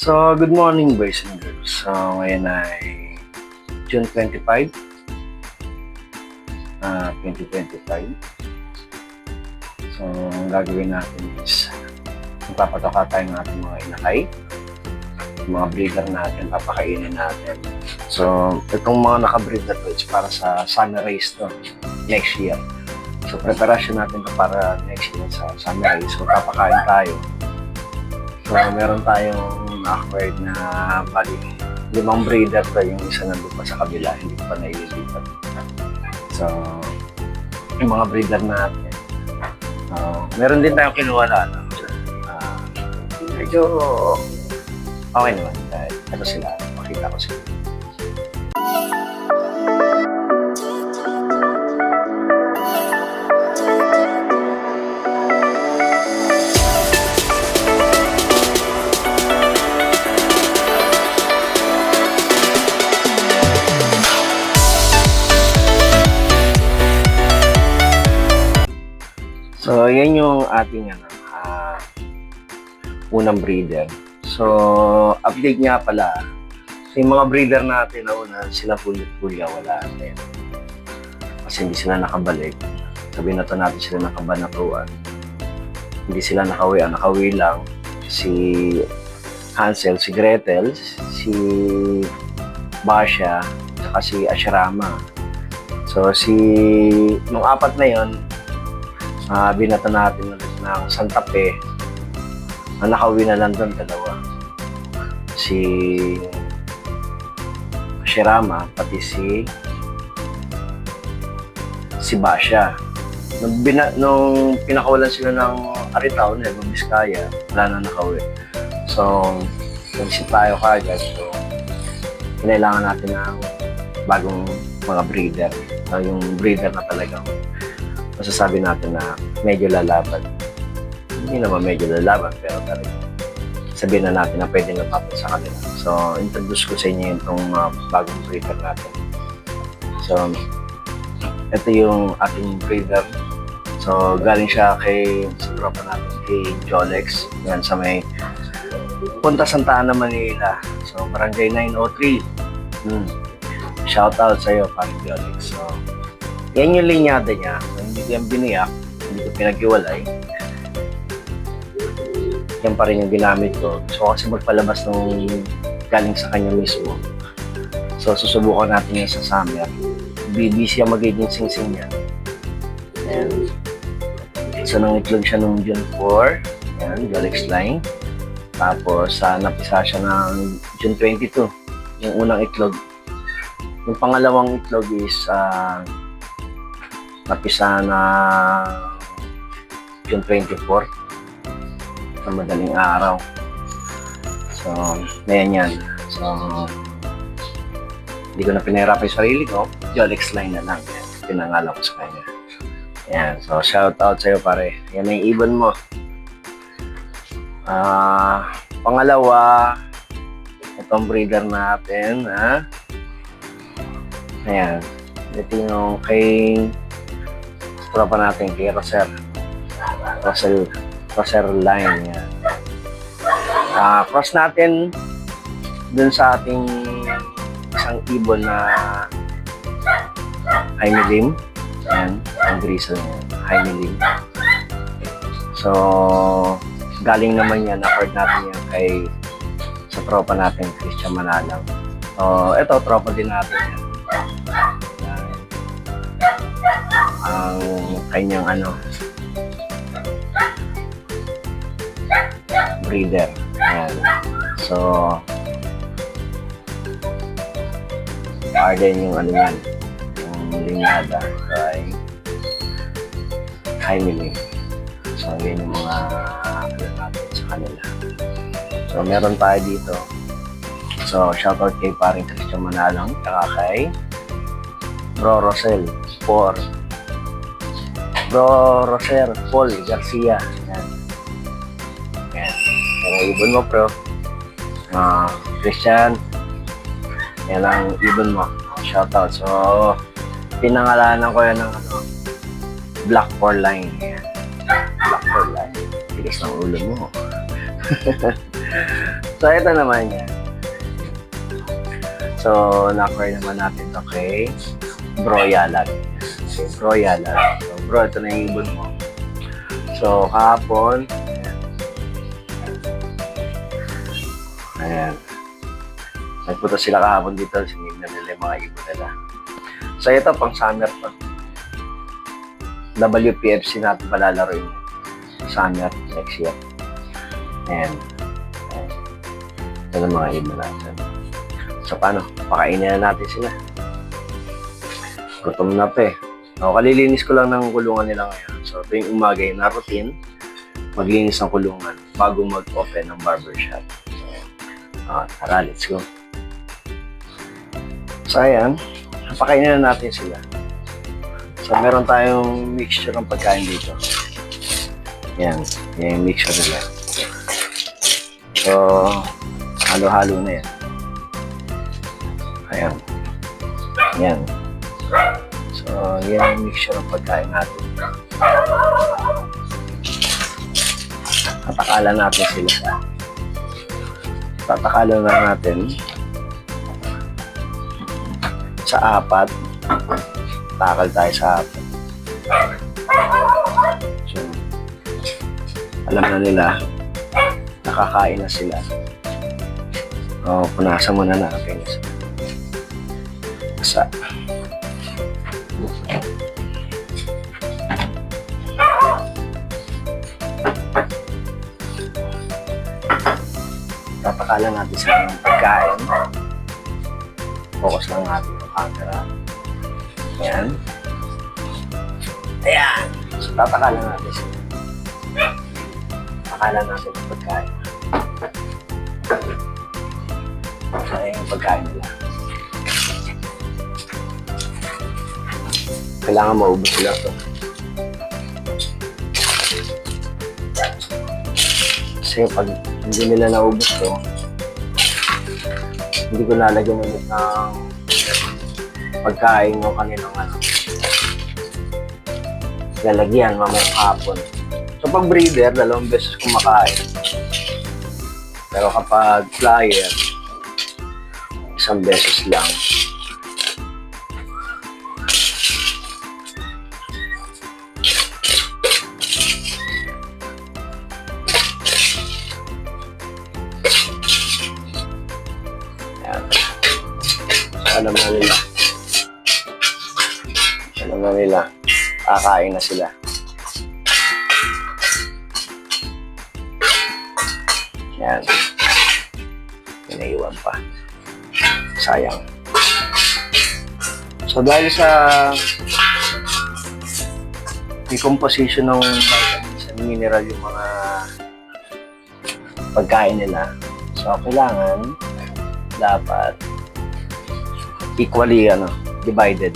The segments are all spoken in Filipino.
So, good morning boys and girls. So, ngayon ay June 25, 2025. So, ang gagawin natin is magpapatoka tayo ng ating mga inakay. Yung mga breeder natin, papakainin natin. So, itong mga nakabreed na to is para sa summer race to, next year. So, preparasyon natin to para next year sa summer race. So, papakain tayo. So, meron tayong acquired na bali 5 breeder pa, yung isa nandun pa sa kabila, hindi pa naililipat. So, yung mga breeder natin. Meron din tayong kinuha na medyo okay naman. Ito sila, makita ko sila. So, yan yung ating unang breeder. So, update nga pala. So, yung mga breeder natin na una, sila Hulya, wala natin. Kasi hindi sila nakabalik. Sabihin na to natin sila nakabanatuan. Hindi sila nakawi. Ang nakawi lang si Hansel, si Gretel, si Basha, saka si Ashrama. So, nung apat na yon, binato natin ulit ng Santa Fe. Ang nakauwi na lang doon, dalawa. Si Shirama, pati si Basha. Nung pinakawalan sila ng Aritaw, ng Biskaya, wala na nakauwi. So, nag-isip tayo kagad. So, kinailangan natin ng bagong mga breeder. Yung breeder na talagang masasabi natin na medyo lalaban. Hindi naman medyo lalaban, pero talaga sabihin na natin na pwede lumapit sa kanila. So, introduce ko sa inyo itong bagong breeder natin. So, ito yung ating breeder. So, galing siya sa tropa natin, kay Jolex. Yan sa may Punta Santa Ana, Manila. So, Barangay 903. Shout out sa iyo, parang Jolex. So, yan yung linyada niya. So, hindi ko yan biniyak, hindi ko pinag-iwalay. Yan pa rin yung ginamit ko. So, kasi magpalabas nung galing sa kanya mismo. So, susubukan natin yan sa summer. Busy siya magiging sing-sing niya. And, so, nangitlog siya nung June 4. Yan, Jolex line. Tapos, napisa siya ng June 22. Yung unang itlog. Yung pangalawang itlog is napisa na June 24 sa madaling araw. So, ngayon yan. So, hindi ko na pinahirapan yung sarili ko. Jolex line na lang. Pinangalan ko sa kanya. Yan. So, shout out sa'yo pare. Yan ang ibon mo. Pangalawa, itong breeder natin. Ayan. Ito yung kay tropa natin kay Roser line yan. Cross natin dun sa ating isang ibon na Jaime Lim. Ayan, ang grizzle niya, Jaime Lim. So, galing naman yan, na-afford natin yan sa tropa natin, Christian Manalang. So, ito, tropa din natin yan. Ang kanyang breeder. Ayan. So, Arden yung yan, yung linyada kay Jaime Lim. So, yun yung mga natin sa kanila. So, meron tayo dito. So, shoutout kay paring Christian Manalang, saka kay Bro Roser Paul Garcia. Yan. Yan. Yan ang ibon mo, bro. Christian. Yan ang ibon mo. Shoutout. So, pinangalanan ko yan ng Black Four Line. Yan. Black Four Line. Tigas ng ulo mo. So, ito naman yan. So, na-acquire naman natin ito kay Bro Yalag. Okay, Bro Yalag. So, bro, ito na yung ibon mo. So, kahapon, ayan. Nagpunta sila kahapon dito, sinignan nila yung mga ibon nila. So, ito, pang summer to. WPFC natin palalaro yun. Summer, next year. Ayan. Ito ang mga ibon natin. So, paano? Pakainin na natin sila. Gutom na pa eh. So, kalilinis ko lang ng kulungan nila ngayon. So, ito yung umaga yung na-routine. Maglinis ng kulungan bago mag-open ng barbershop. Tara, let's go. So, ayan. Pakainin na natin sila. So, meron tayong mixture ng pagkain dito. Yan. Yan yung mixture nila. So, halo-halo na yan. Ayan. Yan. So, yan yung mixture ng pagkain natin. Tatakalan natin sila. Tatakalan na natin sa 4. Takal tayo sa 4. So, alam na nila, nakakain na sila. O, punasan muna natin. Sa tatakalan natin sa pagkain. Focus lang natin yung camera. Ayan. Ayan. So, tatakalan natin sila. Tatakalan natin yung pagkain. So, ayan yung pagkain nila. Kailangan maubos sila ito. Kasi pag hindi nila naubos ito, hindi ko lalagyan ulit ng pagkain ng kanilang lalagyan mamayang hapon. So pag breeder, 2 beses kumakain. Pero kapag flyer, 1 beses lang. Alam na nila. Alam na nila. Kakain na sila. Yan. Pinaiwan pa. Sayang. So dahil sa decomposition ng vitamins and mineral yung mga pagkain nila. So kailangan dapat equally divided.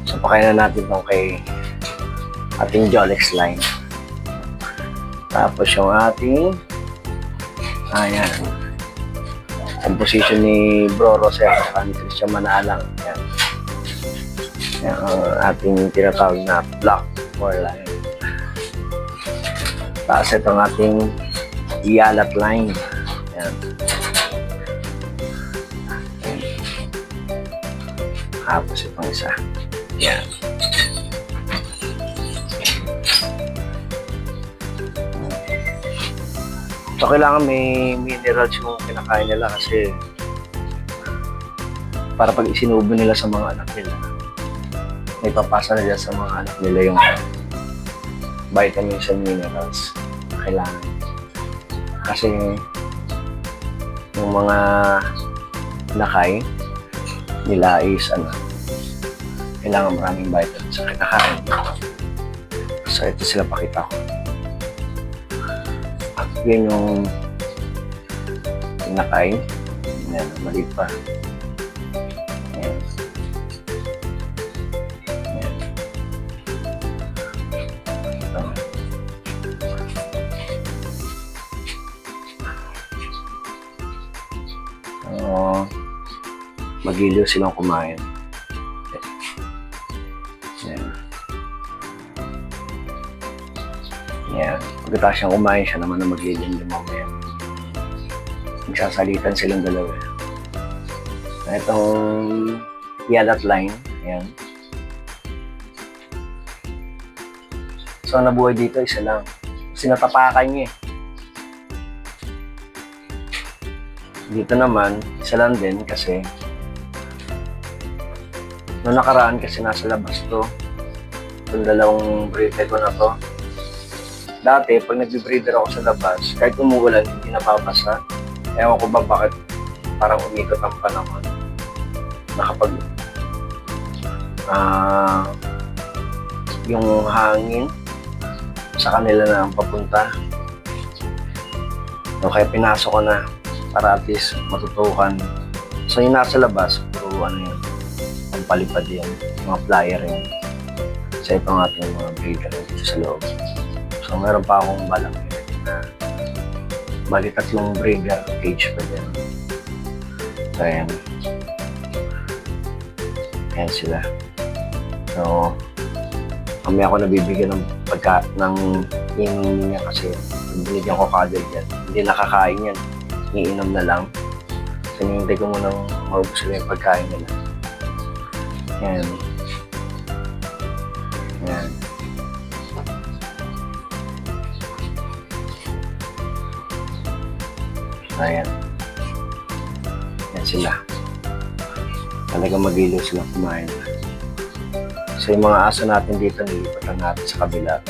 So pakain na natin itong kay ating Jolex line. Tapos yung ating composition ni Bro Roser at Christian Manalang. Yan. Yan ang ating tinatawag na block or line. Tapos itong ating Yalat line. Yan. Tapos itong isa. Yan. So, kailangan may minerals yung kinakain nila kasi para pag isinubo nila sa mga anak nila, may papasa nila sa mga anak nila yung vitamins and minerals na kailangan. Kasi yung mga nakay nila is kailangan maraming vitamins sa kinakain. So, ito sila pakita ko. Yan yung nakay. Yan, maliit pa. Yan. Yan. Ito. Magiliw silang kumain. Yan. Yan. Pagkatapos siyang kumain, siya naman na maglilin yung mamaya. Magsasalitan silang dalawa. Itong yalat line, ayan. So, nabuhay dito, isa lang. Kasi natapakan niya eh. Dito naman, isa lang din kasi noong nakaraan kasi nasa labas to. Itong dalawang breeder ko na to. Dati, pag nag-breeder ako sa labas, kahit umuulan, hindi napapasa. Ewan ko ba bakit parang umikot ang panahon. Nakapag yung hangin sa kanila na ang papunta. So, kaya pinasok ko na para at least matutukan. So, yung nasa labas, puro ano yun, ang palipad yun, mga flyer yun. So, ito ang ating mga breeder dito sa loob. So, meron pa akong balang yun na bali 3 breeder cage pa din. So, ayan. Ayan sila. So, kami ako nabibigyan ng ng inom niya kasi binigyan ko kagad yan. Hindi nakakain yan. Iinom na lang. So, hinihintay ko munang maubos sila yung pagkain nila. Ayan. Ayan. Ayan. Ayan sila. Talaga mag-ilaw sila kumain. So, yung mga aso natin dito, nilipatan natin sa kabila.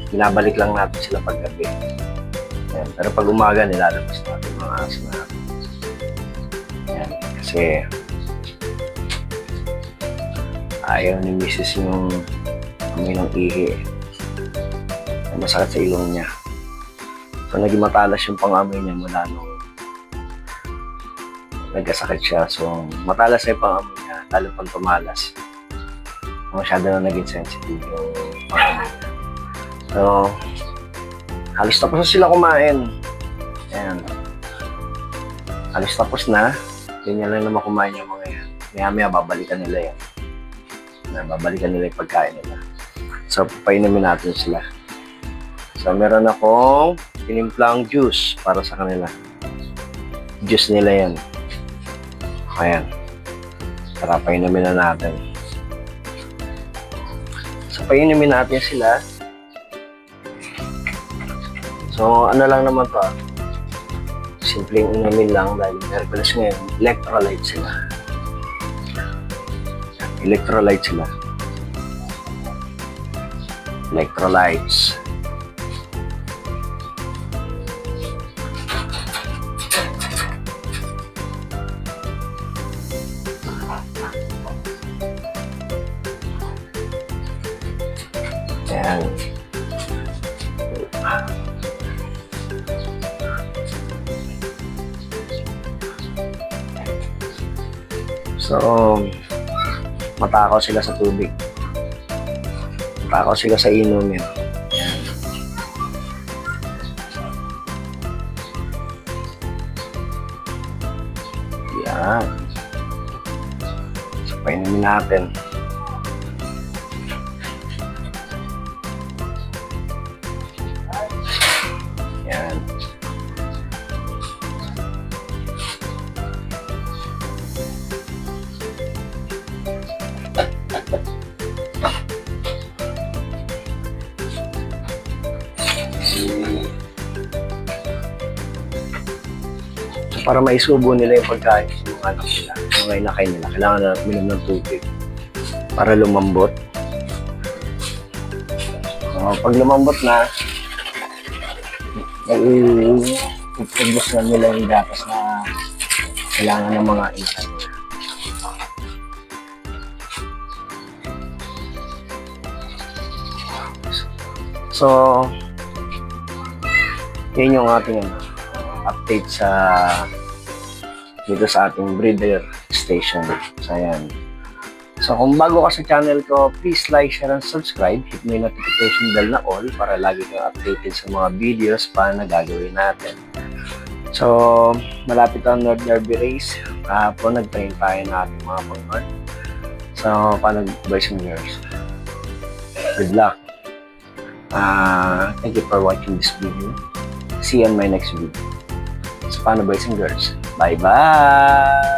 Binabalik lang natin sila paggabi. Ayan. Pero pag umaga, nilalabas natin yung mga aso natin. Ayan. Kasi ayaw ni Mrs. yung amoy ng ihi. Masakit sa ilong niya. So, naging matalas yung pang-amoy niya mula nung nagkasakit siya. So, matalas na yung pang-amoy niya, lalo pang tumalas. Masyado na naging sensitive yung pang-amoy niya. So, halos tapos na sila kumain. Ayan. Halos tapos na. Ganyan lang naman kumain yung mga yan. Maya-maya, babalikan nila yan. Babalikan nila yung pagkain nila. So, painumin natin sila. So, meron akong tinimplang juice para sa kanila. Juice nila yan. Ayan. Tara, painumin na natin. So, painumin natin sila. So, ano lang naman to. Simpleng inumin lang dahil Merkulis ngayon, electrolyte sila. Electrolyte sila. Electrolytes. Ayan. So, matakaw sila sa tubig. Matakaw sila sa inumin. Yan. So, painumin natin. Yan. Para maisubo nila yung pagkain sa mga anak nila, mga inakay nila, kailangan na minom ng tubig para lumambot. So, pag lumambot na, i-produce na nila yung gatas na kailangan ng mga inakay nila. So, yun yung ating update sa dito sa ating breeder station. So, ayan. So, kung bago ka sa channel ko, please like, share, and subscribe. Hit mo yung notification bell na all para lagi kang updated sa mga videos pa na gagawin natin. So, malapit ang North Derby Race. Kahapon, nag-train tayo na ating mga pang-North. So, paano boys and girls? Good luck. Thank you for watching this video. See you on my next video. sa Paano Boys and Girls. Bye-bye!